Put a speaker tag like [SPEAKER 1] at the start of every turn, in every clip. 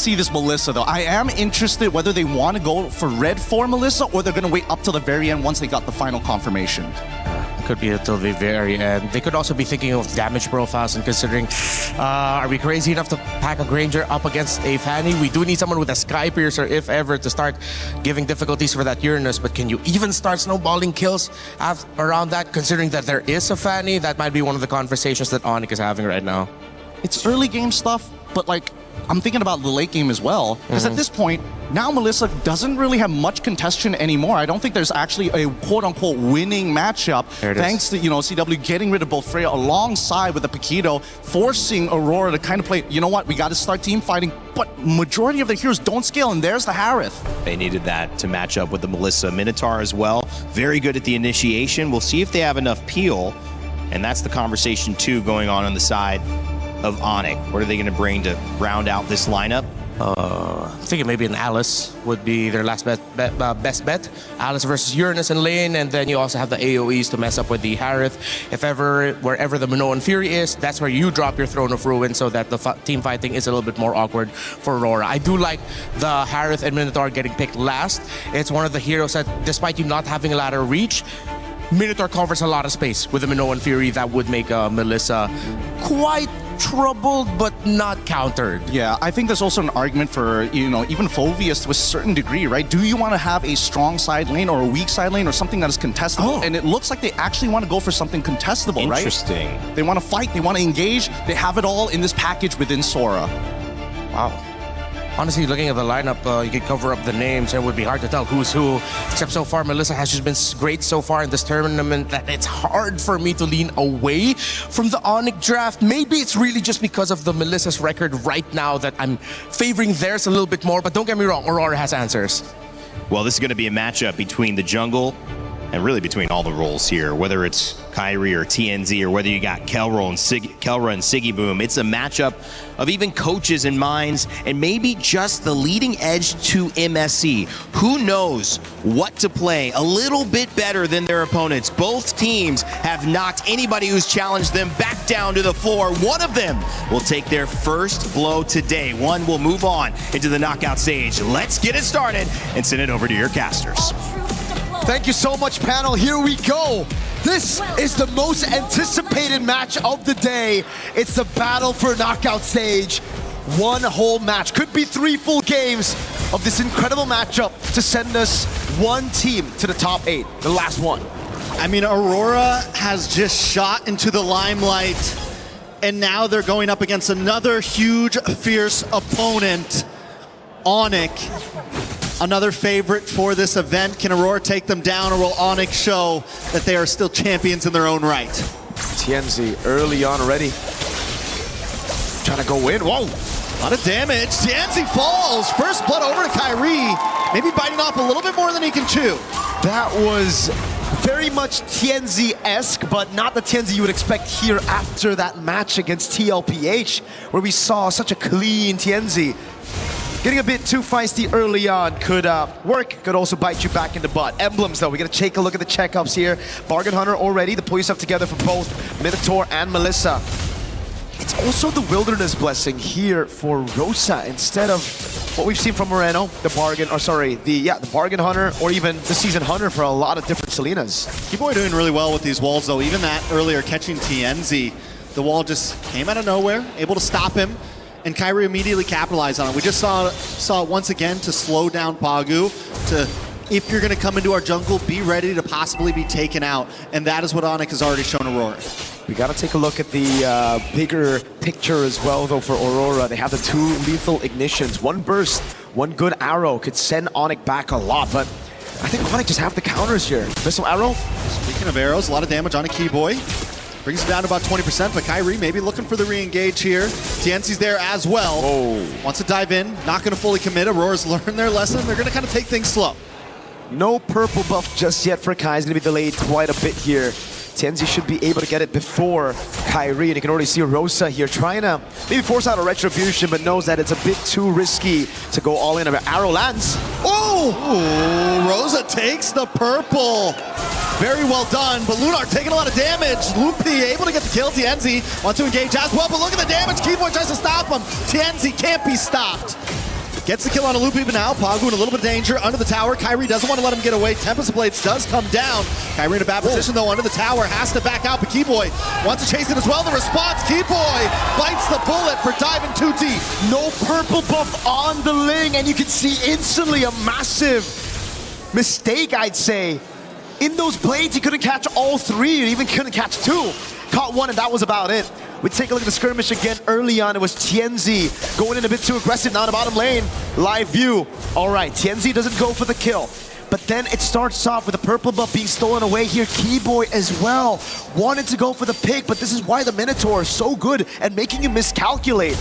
[SPEAKER 1] see this Melissa though. I am interested whether they want to go for red for Melissa or they're going to wait up till the very end once they got the final confirmation.
[SPEAKER 2] Could be until the very end. They could also be thinking of damage profiles and considering, are we crazy enough to pack a Granger up against a Fanny? We do need someone with a Sky Piercer, if ever, to start giving difficulties for that Uranus. But can you even start snowballing kills around that, considering that there is a Fanny? That might be one of the conversations that ONIC is having right now.
[SPEAKER 1] It's early game stuff, but like, I'm thinking about the late game as well. Because at this point, now Melissa doesn't really have much contention anymore. I don't think there's actually a quote-unquote winning matchup. Thanks to, CW getting rid of both Freya alongside with the Paquito, forcing Aurora to kind of play, you know what, we got to start team fighting. But majority of the heroes don't scale, and there's the Harith.
[SPEAKER 3] They needed that to match up with the Melissa Minotaur as well. Very good at the initiation. We'll see if they have enough peel. And that's the conversation, too, going on the side of ONIC. What are they going to bring to round out this lineup?
[SPEAKER 2] I think maybe an Alice would be their last best bet. Alice versus Uranus in lane, and then you also have the AoEs to mess up with the Harith. If ever, wherever the Minoan Fury is, that's where you drop your Throne of Ruin so that the team fighting is a little bit more awkward for Aurora. I do like the Harith and Minotaur getting picked last. It's one of the heroes that, despite you not having a ladder reach, Minotaur covers a lot of space with the Minoan Fury that would make Melissa quite troubled but not countered.
[SPEAKER 1] Yeah, I think there's also an argument for, even Phoveus to a certain degree, right? Do you want to have a strong side lane or a weak side lane or something that is contestable? And it looks like they actually want to go for something contestable, right?
[SPEAKER 3] Interesting.
[SPEAKER 1] They want to fight, they want to engage, they have it all in this package within Sora.
[SPEAKER 2] Wow. Honestly, looking at the lineup, you could cover up the names and it would be hard to tell who's who. Except so far, Melissa has just been great so far in this tournament that it's hard for me to lean away from the ONIC draft. Maybe it's really just because of the Melissa's record right now that I'm favoring theirs a little bit more. But don't get me wrong, Aurora has answers.
[SPEAKER 3] Well, this is going to be a matchup between the jungle and really between all the roles here, whether it's Kyrie or TNZ or whether you got Kelra and Siggy Boom. It's a matchup of even coaches and minds and maybe just the leading edge to MSC. Who knows what to play a little bit better than their opponents. Both teams have knocked anybody who's challenged them back down to the floor. One of them will take their first blow today. One will move on into the knockout stage. Let's get it started and send it over to your casters.
[SPEAKER 4] Thank you so much, panel. Here we go. This is the most anticipated match of the day. It's the battle for knockout stage. One whole match. Could be 3 full games of this incredible matchup to send us one team to the top 8, the last one.
[SPEAKER 5] I mean, Aurora has just shot into the limelight, and now they're going up against another huge, fierce opponent, ONIC. Another favorite for this event. Can Aurora take them down, or will ONIC show that they are still champions in their own right?
[SPEAKER 4] TNZ early on already. Trying to go in. Whoa!
[SPEAKER 5] A lot of damage. TNZ falls. First blood over to Kyrie. Maybe biting off a little bit more than he can chew.
[SPEAKER 4] That was very much TNZ-esque, but not the TNZ you would expect here after that match against TLPH, where we saw such a clean TNZ. Getting a bit too feisty early on could work, could also bite you back in the butt. Emblems though, we gotta take a look at the checkups here. Bargain Hunter already to pull yourself together for both Minotaur and Melissa. It's also the Wilderness Blessing here for Rosa instead of what we've seen from Moreno, the Bargain Hunter, or even the Season Hunter for a lot of different Selenas.
[SPEAKER 5] Keyboy doing really well with these walls though. Even that earlier catching TNZ, the wall just came out of nowhere, able to stop him. And Kyrie immediately capitalized on it. We just saw it once again to slow down Pagu, to, if you're going to come into our jungle, be ready to possibly be taken out. And that is what ONIC has already shown Aurora.
[SPEAKER 4] We got to take a look at the bigger picture as well, though, for Aurora. They have the 2 lethal ignitions. One burst, one good arrow could send ONIC back a lot, but I think ONIC just have the counters here. Missile arrow.
[SPEAKER 5] Speaking of arrows, a lot of damage on a Keyboy. Brings it down to about 20%, but Kyrie maybe looking for the re-engage here. TNC's there as well. Wants to dive in, not going to fully commit. Aurora's learned their lesson. They're going to kind of take things slow.
[SPEAKER 4] No purple buff just yet for Kai. It's going to be delayed quite a bit here. TNZ should be able to get it before Kyrie, and you can already see Rosa here trying to maybe force out a retribution, but knows that it's a bit too risky to go all in. Arrow lands.
[SPEAKER 5] Oh! Rosa takes the purple. Very well done, but Lunar taking a lot of damage. Loopy able to get the kill. TNZ wants to engage as well, but look at the damage. Keyboy tries to stop him. TNZ can't be stopped. Gets the kill on a Loopy, but now Pagu in a little bit of danger under the tower. Kyrie doesn't want to let him get away. Tempest of Blades does come down. Kyrie in a bad position though under the tower, has to back out, but Keyboy wants to chase it as well. The response, Keyboy bites the bullet for diving too deep.
[SPEAKER 4] No purple buff on the Ling, and you can see instantly a massive mistake, I'd say. In those blades, he couldn't catch all three, or even couldn't catch two. Caught one, and that was about it. We take a look at the skirmish again. Early on, it was Tienzi going in a bit too aggressive. Now in the bottom lane, live view. All right, Tienzi doesn't go for the kill. But then it starts off with the purple buff being stolen away here. Keyboy as well wanted to go for the pick, but this is why the Minotaur is so good at making you miscalculate.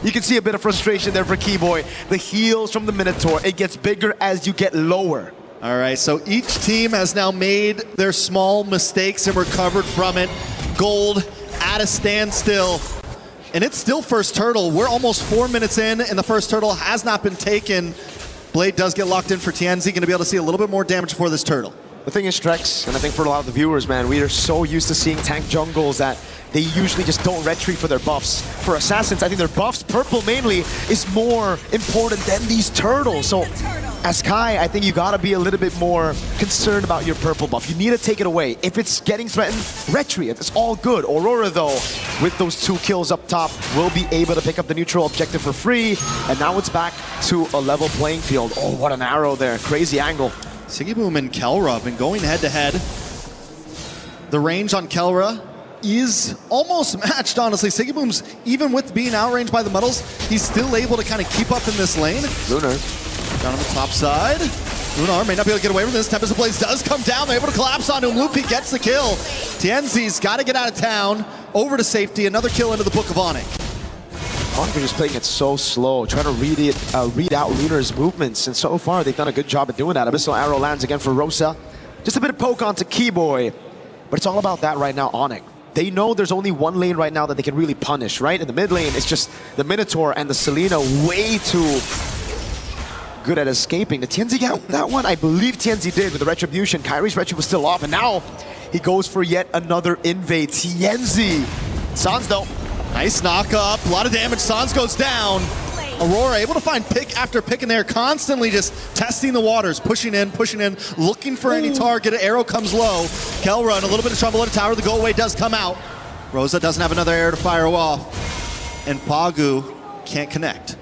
[SPEAKER 4] You can see a bit of frustration there for Keyboy. The heals from the Minotaur, it gets bigger as you get lower.
[SPEAKER 5] All right, so each team has now made their small mistakes and recovered from it. Gold at a standstill. And it's still first turtle. We're almost 4 minutes in, and the first turtle has not been taken. Blade does get locked in for Tienzi. Going to be able to see a little bit more damage for this turtle.
[SPEAKER 4] The thing is, Strex, and I think for a lot of the viewers, man, we are so used to seeing tank jungles that they usually just don't retreat for their buffs. For Assassins, I think their buffs, purple mainly, is more important than these turtles. So, as Kai, I think you gotta be a little bit more concerned about your purple buff. You need to take it away. If it's getting threatened, retreat. It's all good. Aurora, though, with those 2 kills up top, will be able to pick up the neutral objective for free. And now it's back to a level playing field. Oh, what an arrow there. Crazy angle.
[SPEAKER 5] Sigiboom and Kelra have been going head-to-head. The range on Kelra is almost matched, honestly. Sigiboom's, even with being outranged by the metals, he's still able to kind of keep up in this lane.
[SPEAKER 4] Lunar.
[SPEAKER 5] Down on the top side. Lunar may not be able to get away from this. Tempest of Blades does come down. They're able to collapse onto him. Loopy gets the kill. Tienzi's got to get out of town. Over to safety. Another kill into the Book of ONIC.
[SPEAKER 4] ONIC are just playing it so slow, trying to read out Lunar's movements, and so far they've done a good job at doing that. Abyssal Arrow lands again for Rosa. Just a bit of poke onto Keyboy, but it's all about that right now, ONIC. They know there's only one lane right now that they can really punish, right? In the mid lane, it's just the Minotaur and the Selena way too good at escaping. The Tienzi got that one? I believe Tienzi did with the Retribution. Kyrie's Retri was still off, and now he goes for yet another invade. Tienzi. Sans though.
[SPEAKER 5] Nice knock up, a lot of damage. Sans goes down. Aurora able to find pick after pick in there, constantly just testing the waters, pushing in, looking for any target. An arrow comes low. Kelra in a little bit of trouble at a tower. The go away does come out. Rosa doesn't have another arrow to fire off. And Pagu can't connect.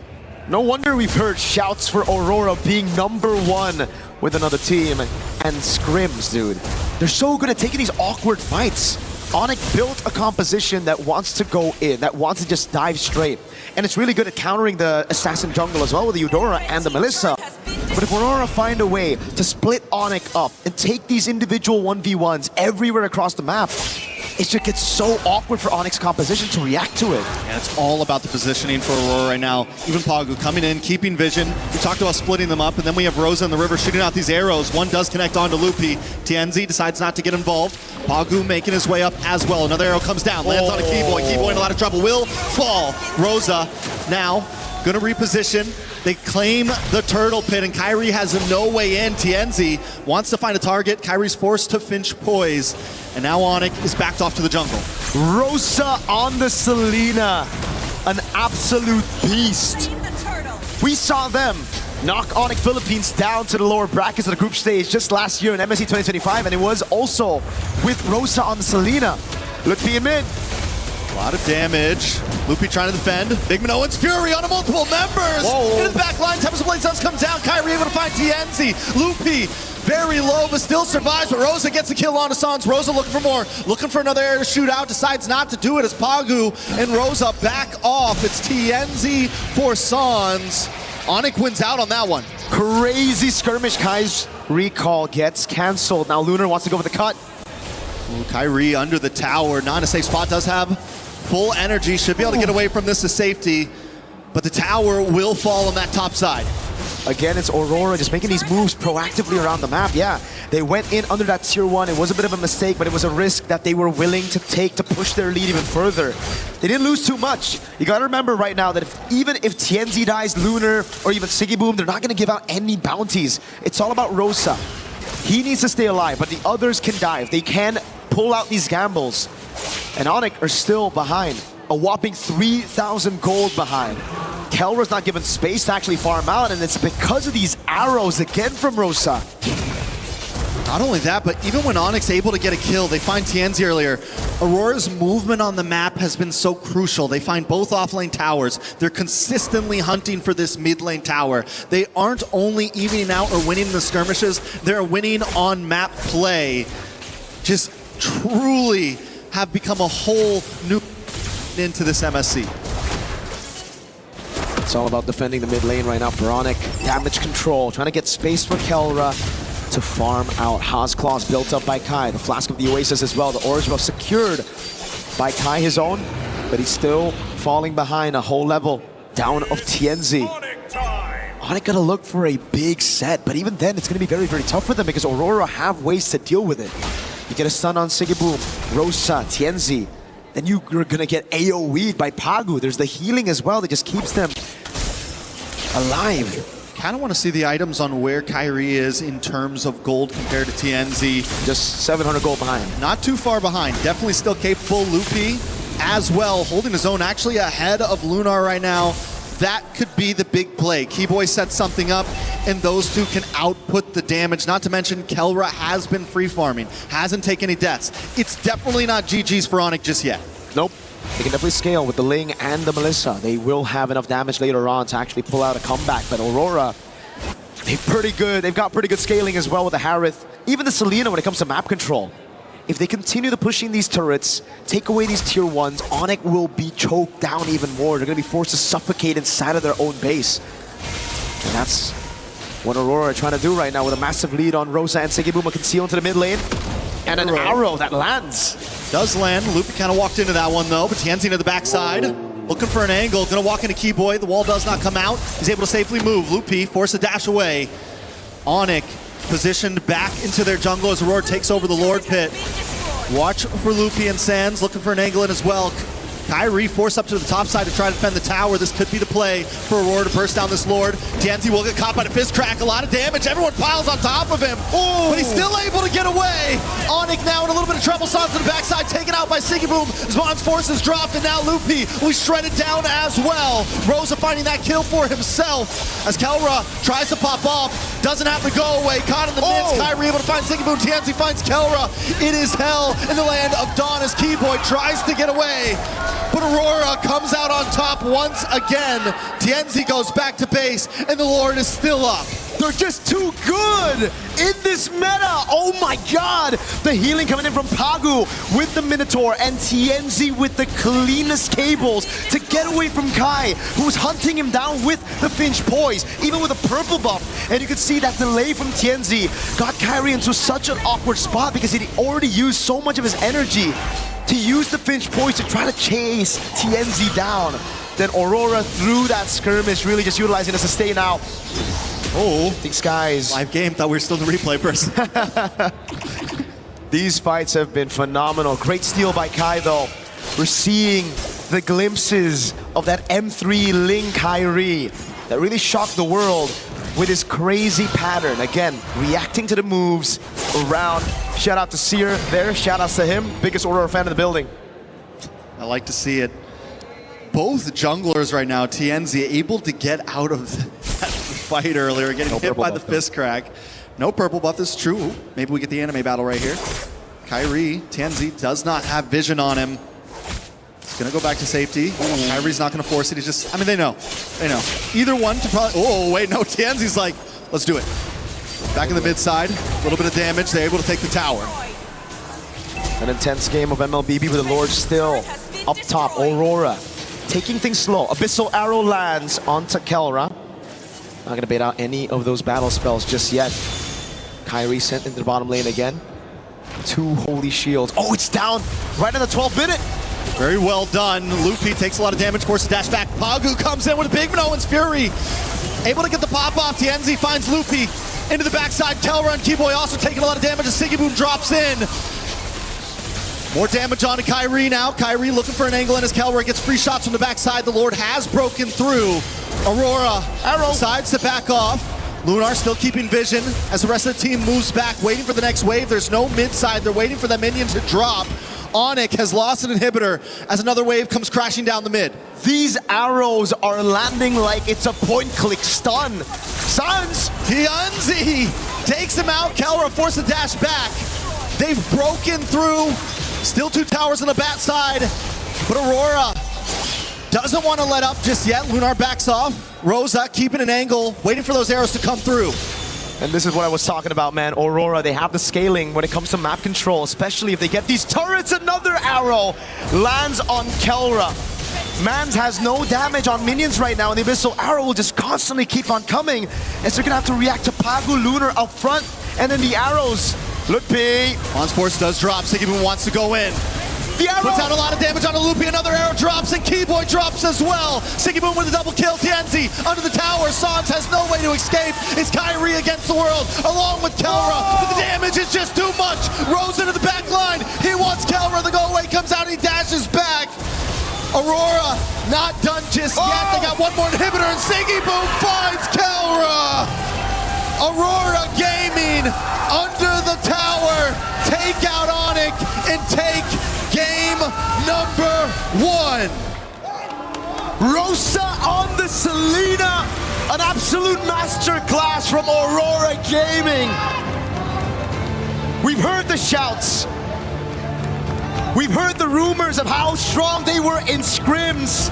[SPEAKER 4] No wonder we've heard shouts for Aurora being #1 with another team. And scrims, dude. They're so good at taking these awkward fights. ONIC built a composition that wants to go in, that wants to just dive straight. And it's really good at countering the Assassin jungle as well with the Eudora and the Melissa. But if Aurora find a way to split ONIC up and take these individual 1v1s everywhere across the map, it just gets so awkward for ONIC's composition to react to it.
[SPEAKER 5] And it's all about the positioning for Aurora right now. Even Pagu coming in, keeping vision. We talked about splitting them up, and then we have Rosa in the river shooting out these arrows. One does connect onto Loopy. Tienzi decides not to get involved. Pagu making his way up as well. Another arrow comes down, lands on a Keyboy. Keyboy in a lot of trouble, will fall. Rosa now gonna reposition. They claim the turtle pit, and Kyrie has no way in. Tienzi wants to find a target. Kyrie's forced to Finch Poise, and now ONIC is backed off to the jungle.
[SPEAKER 4] Rosa on the Selena, an absolute beast. We saw them knock ONIC Philippines down to the lower brackets of the group stage just last year in MSC 2025, and it was also with Rosa on the Selena. Look being mid.
[SPEAKER 5] A lot of damage. Loopy trying to defend. Big Minoan's Fury on multiple members.
[SPEAKER 4] Whoa.
[SPEAKER 5] Into the back line. Tempest of Blades does come down. Kyrie able to find Tienzi. Loopy very low, but still survives. But Rosa gets the kill on Sans. Rosa looking for more. Looking for another air to shoot out. Decides not to do it as Pagu and Rosa back off. It's Tienzi for Sans. ONIC wins out on that one.
[SPEAKER 4] Crazy skirmish. Kai's recall gets canceled. Now Lunar wants to go for the cut.
[SPEAKER 5] Ooh, Kyrie under the tower. Not a safe spot. Does have full energy. Should be able to get away from this to safety. But the tower will fall on that top side.
[SPEAKER 4] Again, it's Aurora just making these moves proactively around the map. Yeah, they went in under that tier 1. It was a bit of a mistake, but it was a risk that they were willing to take to push their lead even further. They didn't lose too much. You gotta remember right now that even if Tienzi dies, Lunar, or even Sigiboom, they're not gonna give out any bounties. It's all about Rosa. He needs to stay alive, but the others can dive. They can pull out these gambles. And ONIC are still behind. A whopping 3,000 gold behind. Kelra's not given space to actually farm out, and it's because of these arrows again from Rosa.
[SPEAKER 5] Not only that, but even when ONIC's able to get a kill, they find TNZ earlier. Aurora's movement on the map has been so crucial. They find both offlane towers. They're consistently hunting for this mid lane tower. They aren't only evening out or winning the skirmishes, they're winning on map play. Just truly have become a whole new into this MSC.
[SPEAKER 4] It's all about defending the mid lane right now for ONIC. Damage control, trying to get space for Kelra to farm out. Haas Claws built up by Kai. The Flask of the Oasis as well. The Orange Buff secured by Kai, his own, but he's still falling behind a whole level down of TNZ. ONIC gotta look for a big set, but even then it's gonna be very, very tough for them because Aurora have ways to deal with it. You get a stun on Sigiboom, Rosa, TNZ, then you're gonna get AoE'd by Pagu. There's the healing as well that just keeps them alive.
[SPEAKER 5] Kind of want to see the items on where Kyrie is in terms of gold compared to TNZ.
[SPEAKER 4] Just 700 gold behind.
[SPEAKER 5] Not too far behind. Definitely still capable. Loopy as well, holding his own, actually ahead of Lunar right now. That could be the big play. Keyboy sets something up, and those two can output the damage. Not to mention, Kelra has been free farming, hasn't taken any deaths. It's definitely not GG's for ONIC just yet.
[SPEAKER 4] Nope. They can definitely scale with the Ling and the Melissa. They will have enough damage later on to actually pull out a comeback. But Aurora, they're pretty good. They've got pretty good scaling as well with the Harith. Even the Selena when it comes to map control. If they continue to pushing these turrets, take away these tier 1s, ONIC will be choked down even more. They're going to be forced to suffocate inside of their own base. And that's what Aurora are trying to do right now with a massive lead on Rosa and Sigiboom conceal into the mid lane. And an arrow that lands.
[SPEAKER 5] Does land. Loopy kind of walked into that one though, but Tianzi to the backside. Looking for an angle, gonna walk into Keyboy. The wall does not come out. He's able to safely move. Loopy force a dash away. ONIC positioned back into their jungle as Aurora takes over the Lord Pit. Watch for Loopy and Sands, looking for an angle in as well. Kyrie forced up to the top side to try to defend the tower. This could be the play for Aurora to burst down this Lord. Tianzi will get caught by the fist crack. A lot of damage. Everyone piles on top of him. But he's still able to get away. ONIC now in a little bit of trouble. Sans to the backside, taken out by Sigiboom. Zmon's forces dropped, and now Loopy will be shredded down as well. Rosa finding that kill for himself as Kelra tries to pop off. Doesn't have to go away. Caught in the midst. Kyrie able to find Sigiboom. Tianzi finds Kelra. It is hell in the land of Dawn as Keyboy tries to get away. But Aurora comes out on top once again. Tianzi goes back to base, and the Lord is still up.
[SPEAKER 4] They're just too good in this meta. Oh my god. The healing coming in from Pagu with the Minotaur and Tianzi with the cleanest cables to get away from Kai, who's hunting him down with the Finch Poise, even with a purple buff. And you can see that delay from Tianzi got Kyrie into such an awkward spot because he already used so much of his energy to use the Finch Poise to try to chase TNZ down. Then Aurora through that skirmish, really just utilizing a sustain out. Oh, these guys.
[SPEAKER 5] Live game, thought we were still in the replay person.
[SPEAKER 4] These fights have been phenomenal. Great steal by Kai though. We're seeing the glimpses of that M3 Ling Kyrie that really shocked the world with his crazy pattern. Again, reacting to the moves around. Shout out to Seer there, shout outs to him. Biggest Aurora fan in the building.
[SPEAKER 5] I like to see it. Both junglers right now, TNZ, able to get out of that fight earlier, getting hit by the fist crack. No purple buff, this is true. Maybe we get the anime battle right here. Kyrie, TNZ does not have vision on him. He's gonna go back to safety. Kyrie's not gonna force it, he's just, I mean, they know. They know. Either one to probably, oh wait, no, TNZ's like, let's do it. Back in the mid side, a little bit of damage, they're able to take the tower.
[SPEAKER 4] An intense game of MLBB with the Lord still up top. Aurora taking things slow. Abyssal Arrow lands onto Kelra. Not going to bait out any of those battle spells just yet. Kyrie sent into the bottom lane again. 2 holy shields. Oh, it's down right in the 12th minute.
[SPEAKER 5] Very well done. Loopy takes a lot of damage, forces a dash back. Pagu comes in with a big Minoan's Fury. Able to get the pop off. Tianzi finds Loopy into the backside. Kelra and Keyboy also taking a lot of damage as Sigiboom drops in. More damage onto Kyrie now. Kyrie looking for an angle in as Kelra gets free shots from the backside. The Lord has broken through. Aurora decides to back off. Lunar still keeping vision as the rest of the team moves back, waiting for the next wave. There's no mid side. They're waiting for that minion to drop. ONIC has lost an inhibitor as another wave comes crashing down the mid.
[SPEAKER 4] These arrows are landing like it's a point-click stun. Sans!
[SPEAKER 5] TNZ takes him out. Kelra forced to dash back. They've broken through. Still 2 towers on the bat side. But Aurora doesn't want to let up just yet. Lunar backs off. Rosa keeping an angle, waiting for those arrows to come through.
[SPEAKER 4] And this is what I was talking about, man. Aurora, they have the scaling when it comes to map control, especially if they get these turrets. Another arrow lands on Kelra. Mans has no damage on minions right now, and the Abyssal Arrow will just constantly keep on coming. And so they're going to have to react to Pagu Lunar up front, and then the arrows. Look, P.
[SPEAKER 5] OnSports does drop. Siggyboom wants to go in.
[SPEAKER 4] The arrow
[SPEAKER 5] puts out a lot of damage on a Loopy. Another arrow drops, and Keyboy drops as well. Siggyboom with a double kill. TNZ under the tower. Sans has no way to escape. It's Kyrie against the world, along with Kelra. But the damage is just too much. Rose into the back line. He wants Kelra. The go away comes out. He dashes back. Aurora not done just yet. They got one more inhibitor, and Siggyboom finds Kelra. Aurora Gaming under the tower. Take out ONIC and take game number 1.
[SPEAKER 4] Rosa on the Selena. An absolute masterclass from Aurora Gaming. We've heard the shouts. We've heard the rumors of how strong they were in scrims.